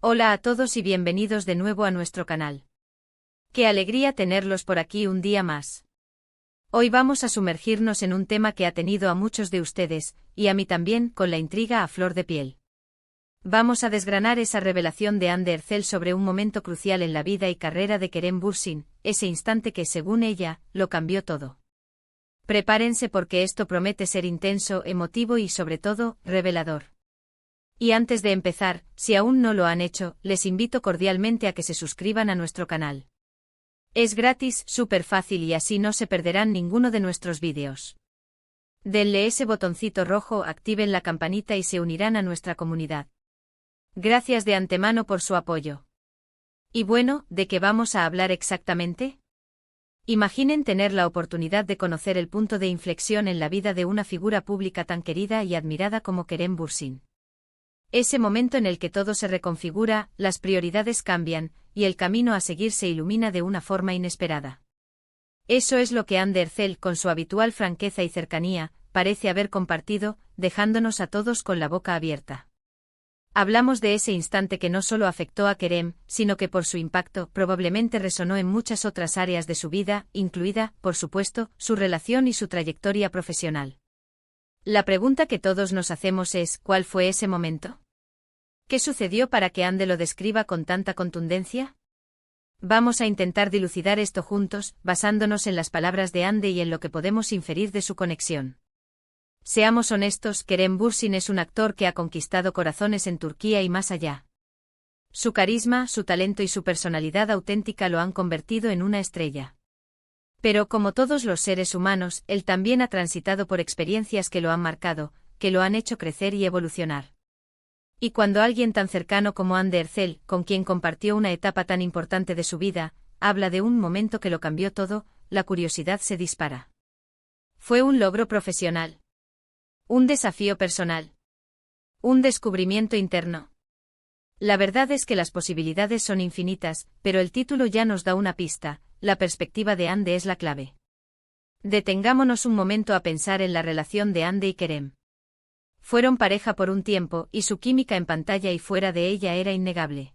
Hola a todos y bienvenidos de nuevo a nuestro canal. Qué alegría tenerlos por aquí un día más. Hoy vamos a sumergirnos en un tema que ha tenido a muchos de ustedes, y a mí también, con la intriga a flor de piel. Vamos a desgranar esa revelación de Anne Ercel sobre un momento crucial en la vida y carrera de Kerem Bürsin, ese instante que, según ella, lo cambió todo. Prepárense porque esto promete ser intenso, emotivo y, sobre todo, revelador. Y antes de empezar, si aún no lo han hecho, les invito cordialmente a que se suscriban a nuestro canal. Es gratis, súper fácil y así no se perderán ninguno de nuestros vídeos. Denle ese botoncito rojo, activen la campanita y se unirán a nuestra comunidad. Gracias de antemano por su apoyo. Y bueno, ¿de qué vamos a hablar exactamente? Imaginen tener la oportunidad de conocer el punto de inflexión en la vida de una figura pública tan querida y admirada como Kerem Bürsin. Ese momento en el que todo se reconfigura, las prioridades cambian, y el camino a seguir se ilumina de una forma inesperada. Eso es lo que Anne Ercel, con su habitual franqueza y cercanía, parece haber compartido, dejándonos a todos con la boca abierta. Hablamos de ese instante que no solo afectó a Kerem, sino que por su impacto probablemente resonó en muchas otras áreas de su vida, incluida, por supuesto, su relación y su trayectoria profesional. La pregunta que todos nos hacemos es, ¿cuál fue ese momento? ¿Qué sucedió para que Anne lo describa con tanta contundencia? Vamos a intentar dilucidar esto juntos, basándonos en las palabras de Anne y en lo que podemos inferir de su conexión. Seamos honestos, Kerem Bürsin es un actor que ha conquistado corazones en Turquía y más allá. Su carisma, su talento y su personalidad auténtica lo han convertido en una estrella. Pero como todos los seres humanos, él también ha transitado por experiencias que lo han marcado, que lo han hecho crecer y evolucionar. Y cuando alguien tan cercano como Anne Ercel, con quien compartió una etapa tan importante de su vida, habla de un momento que lo cambió todo, la curiosidad se dispara. Fue un logro profesional. Un desafío personal. Un descubrimiento interno. La verdad es que las posibilidades son infinitas, pero el título ya nos da una pista. La perspectiva de Anne es la clave. Detengámonos un momento a pensar en la relación de Anne y Kerem. Fueron pareja por un tiempo, y su química en pantalla y fuera de ella era innegable.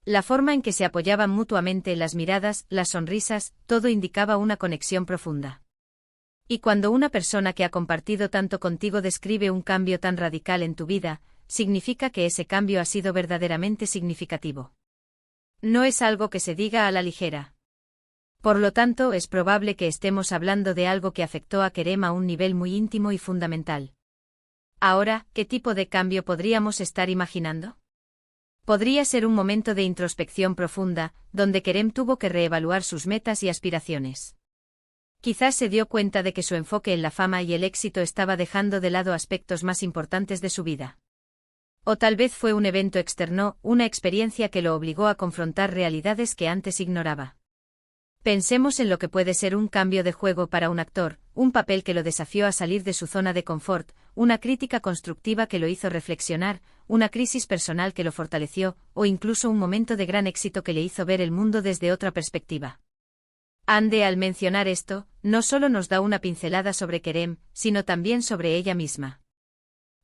La forma en que se apoyaban mutuamente, las miradas, las sonrisas, todo indicaba una conexión profunda. Y cuando una persona que ha compartido tanto contigo describe un cambio tan radical en tu vida, significa que ese cambio ha sido verdaderamente significativo. No es algo que se diga a la ligera. Por lo tanto, es probable que estemos hablando de algo que afectó a Kerem a un nivel muy íntimo y fundamental. Ahora, ¿qué tipo de cambio podríamos estar imaginando? Podría ser un momento de introspección profunda, donde Kerem tuvo que reevaluar sus metas y aspiraciones. Quizás se dio cuenta de que su enfoque en la fama y el éxito estaba dejando de lado aspectos más importantes de su vida. O tal vez fue un evento externo, una experiencia que lo obligó a confrontar realidades que antes ignoraba. Pensemos en lo que puede ser un cambio de juego para un actor, un papel que lo desafió a salir de su zona de confort, una crítica constructiva que lo hizo reflexionar, una crisis personal que lo fortaleció, o incluso un momento de gran éxito que le hizo ver el mundo desde otra perspectiva. Anne, al mencionar esto, no solo nos da una pincelada sobre Kerem, sino también sobre ella misma.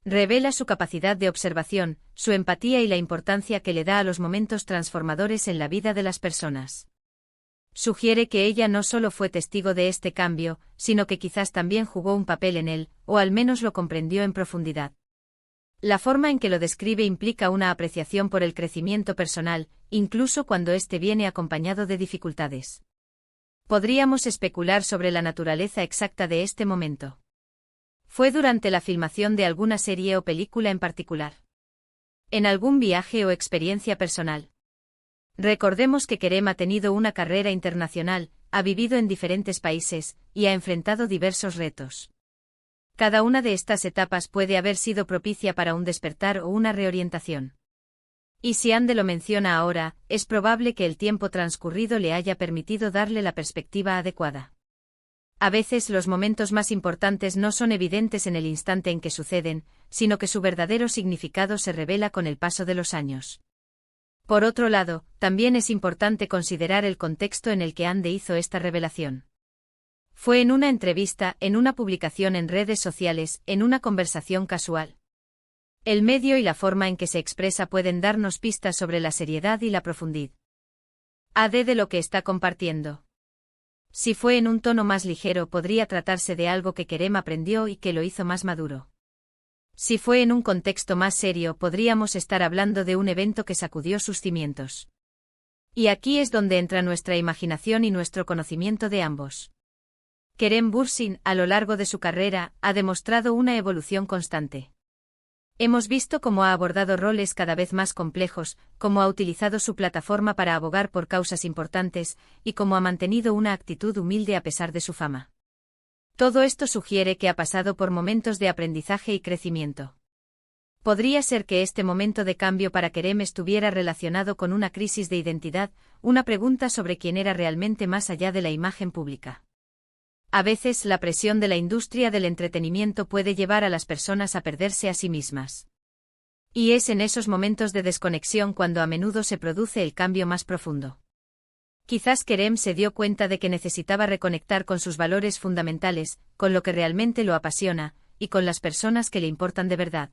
Revela su capacidad de observación, su empatía y la importancia que le da a los momentos transformadores en la vida de las personas. Sugiere que ella no solo fue testigo de este cambio, sino que quizás también jugó un papel en él, o al menos lo comprendió en profundidad. La forma en que lo describe implica una apreciación por el crecimiento personal, incluso cuando éste viene acompañado de dificultades. Podríamos especular sobre la naturaleza exacta de este momento. ¿Fue durante la filmación de alguna serie o película en particular? ¿En algún viaje o experiencia personal? Recordemos que Kerem ha tenido una carrera internacional, ha vivido en diferentes países, y ha enfrentado diversos retos. Cada una de estas etapas puede haber sido propicia para un despertar o una reorientación. Y si Anne lo menciona ahora, es probable que el tiempo transcurrido le haya permitido darle la perspectiva adecuada. A veces los momentos más importantes no son evidentes en el instante en que suceden, sino que su verdadero significado se revela con el paso de los años. Por otro lado, también es importante considerar el contexto en el que Anne hizo esta revelación. Fue en una entrevista, en una publicación en redes sociales, en una conversación casual. El medio y la forma en que se expresa pueden darnos pistas sobre la seriedad y la profundidad de lo que está compartiendo. Si fue en un tono más ligero, podría tratarse de algo que Kerem aprendió y que lo hizo más maduro. Si fue en un contexto más serio, podríamos estar hablando de un evento que sacudió sus cimientos. Y aquí es donde entra nuestra imaginación y nuestro conocimiento de ambos. Kerem Bürsin, a lo largo de su carrera, ha demostrado una evolución constante. Hemos visto cómo ha abordado roles cada vez más complejos, cómo ha utilizado su plataforma para abogar por causas importantes, y cómo ha mantenido una actitud humilde a pesar de su fama. Todo esto sugiere que ha pasado por momentos de aprendizaje y crecimiento. Podría ser que este momento de cambio para Kerem estuviera relacionado con una crisis de identidad, una pregunta sobre quién era realmente más allá de la imagen pública. A veces la presión de la industria del entretenimiento puede llevar a las personas a perderse a sí mismas. Y es en esos momentos de desconexión cuando a menudo se produce el cambio más profundo. Quizás Kerem se dio cuenta de que necesitaba reconectar con sus valores fundamentales, con lo que realmente lo apasiona, y con las personas que le importan de verdad.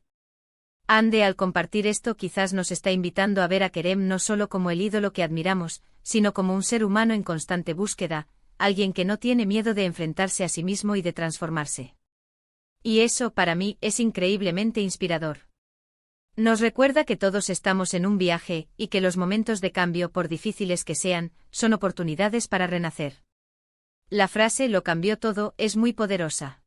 Ande, al compartir esto, quizás nos está invitando a ver a Kerem no solo como el ídolo que admiramos, sino como un ser humano en constante búsqueda, alguien que no tiene miedo de enfrentarse a sí mismo y de transformarse. Y eso, para mí, es increíblemente inspirador. Nos recuerda que todos estamos en un viaje, y que los momentos de cambio, por difíciles que sean, son oportunidades para renacer. La frase "lo cambió todo" es muy poderosa.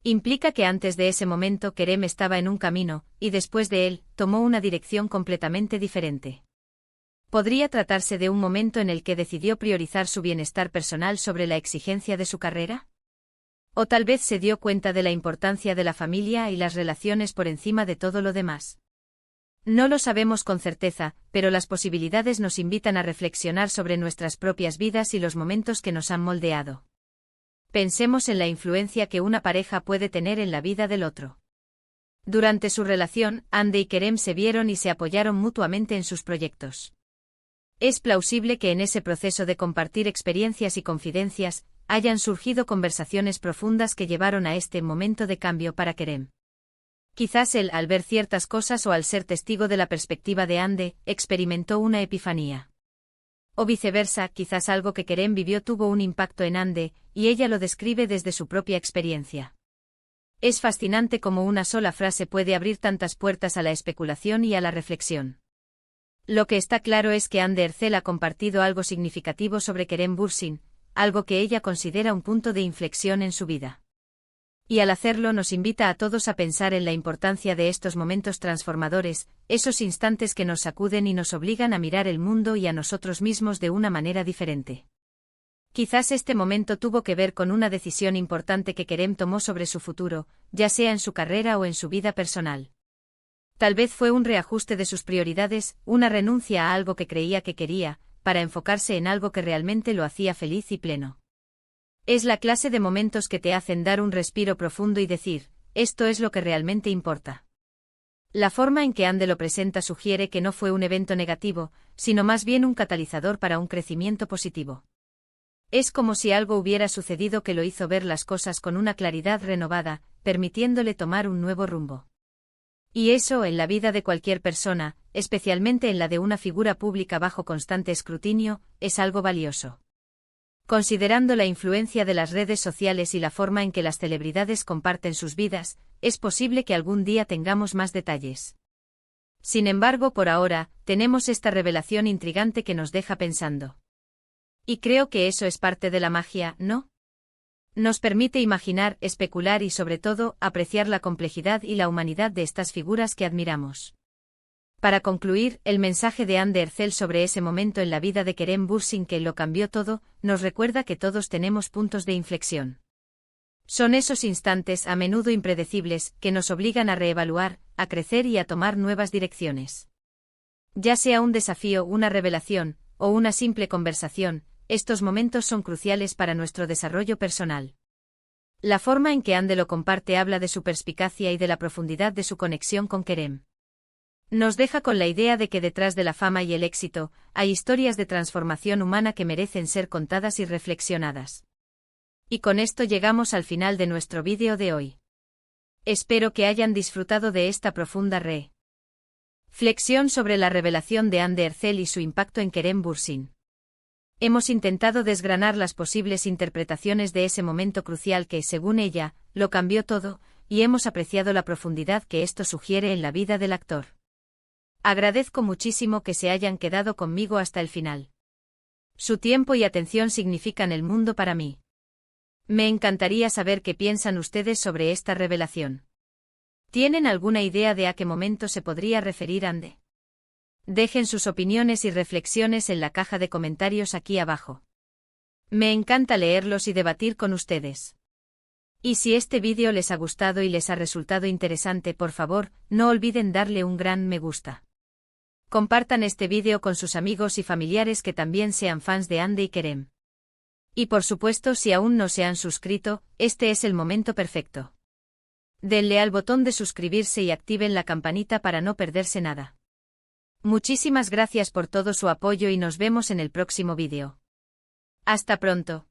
Implica que antes de ese momento Kerem estaba en un camino, y después de él, tomó una dirección completamente diferente. ¿Podría tratarse de un momento en el que decidió priorizar su bienestar personal sobre la exigencia de su carrera? O tal vez se dio cuenta de la importancia de la familia y las relaciones por encima de todo lo demás. No lo sabemos con certeza, pero las posibilidades nos invitan a reflexionar sobre nuestras propias vidas y los momentos que nos han moldeado. Pensemos en la influencia que una pareja puede tener en la vida del otro. Durante su relación, Ande y Kerem se vieron y se apoyaron mutuamente en sus proyectos. Es plausible que en ese proceso de compartir experiencias y confidencias, hayan surgido conversaciones profundas que llevaron a este momento de cambio para Kerem. Quizás él, al ver ciertas cosas o al ser testigo de la perspectiva de Ande, experimentó una epifanía. O viceversa, quizás algo que Kerem vivió tuvo un impacto en Ande, y ella lo describe desde su propia experiencia. Es fascinante cómo una sola frase puede abrir tantas puertas a la especulación y a la reflexión. Lo que está claro es que Ande Erçel ha compartido algo significativo sobre Kerem Bürsin, algo que ella considera un punto de inflexión en su vida. Y al hacerlo nos invita a todos a pensar en la importancia de estos momentos transformadores, esos instantes que nos sacuden y nos obligan a mirar el mundo y a nosotros mismos de una manera diferente. Quizás este momento tuvo que ver con una decisión importante que Kerem tomó sobre su futuro, ya sea en su carrera o en su vida personal. Tal vez fue un reajuste de sus prioridades, una renuncia a algo que creía que quería, para enfocarse en algo que realmente lo hacía feliz y pleno. Es la clase de momentos que te hacen dar un respiro profundo y decir, esto es lo que realmente importa. La forma en que Ande lo presenta sugiere que no fue un evento negativo, sino más bien un catalizador para un crecimiento positivo. Es como si algo hubiera sucedido que lo hizo ver las cosas con una claridad renovada, permitiéndole tomar un nuevo rumbo. Y eso, en la vida de cualquier persona, especialmente en la de una figura pública bajo constante escrutinio, es algo valioso. Considerando la influencia de las redes sociales y la forma en que las celebridades comparten sus vidas, es posible que algún día tengamos más detalles. Sin embargo, por ahora, tenemos esta revelación intrigante que nos deja pensando. Y creo que eso es parte de la magia, ¿no? Nos permite imaginar, especular y sobre todo, apreciar la complejidad y la humanidad de estas figuras que admiramos. Para concluir, el mensaje de Ande Erçel sobre ese momento en la vida de Kerem Bürsin que lo cambió todo, nos recuerda que todos tenemos puntos de inflexión. Son esos instantes, a menudo impredecibles, que nos obligan a reevaluar, a crecer y a tomar nuevas direcciones. Ya sea un desafío, una revelación, o una simple conversación, estos momentos son cruciales para nuestro desarrollo personal. La forma en que Ande lo comparte habla de su perspicacia y de la profundidad de su conexión con Kerem. Nos deja con la idea de que detrás de la fama y el éxito, hay historias de transformación humana que merecen ser contadas y reflexionadas. Y con esto llegamos al final de nuestro vídeo de hoy. Espero que hayan disfrutado de esta profunda reflexión sobre la revelación de Anne Ercel y su impacto en Kerem Bürsin. Hemos intentado desgranar las posibles interpretaciones de ese momento crucial que, según ella, lo cambió todo, y hemos apreciado la profundidad que esto sugiere en la vida del actor. Agradezco muchísimo que se hayan quedado conmigo hasta el final. Su tiempo y atención significan el mundo para mí. Me encantaría saber qué piensan ustedes sobre esta revelación. ¿Tienen alguna idea de a qué momento se podría referir Anne? Dejen sus opiniones y reflexiones en la caja de comentarios aquí abajo. Me encanta leerlos y debatir con ustedes. Y si este vídeo les ha gustado y les ha resultado interesante, por favor, no olviden darle un gran me gusta. Compartan este vídeo con sus amigos y familiares que también sean fans de Anne y Kerem. Y por supuesto, si aún no se han suscrito, este es el momento perfecto. Denle al botón de suscribirse y activen la campanita para no perderse nada. Muchísimas gracias por todo su apoyo y nos vemos en el próximo vídeo. Hasta pronto.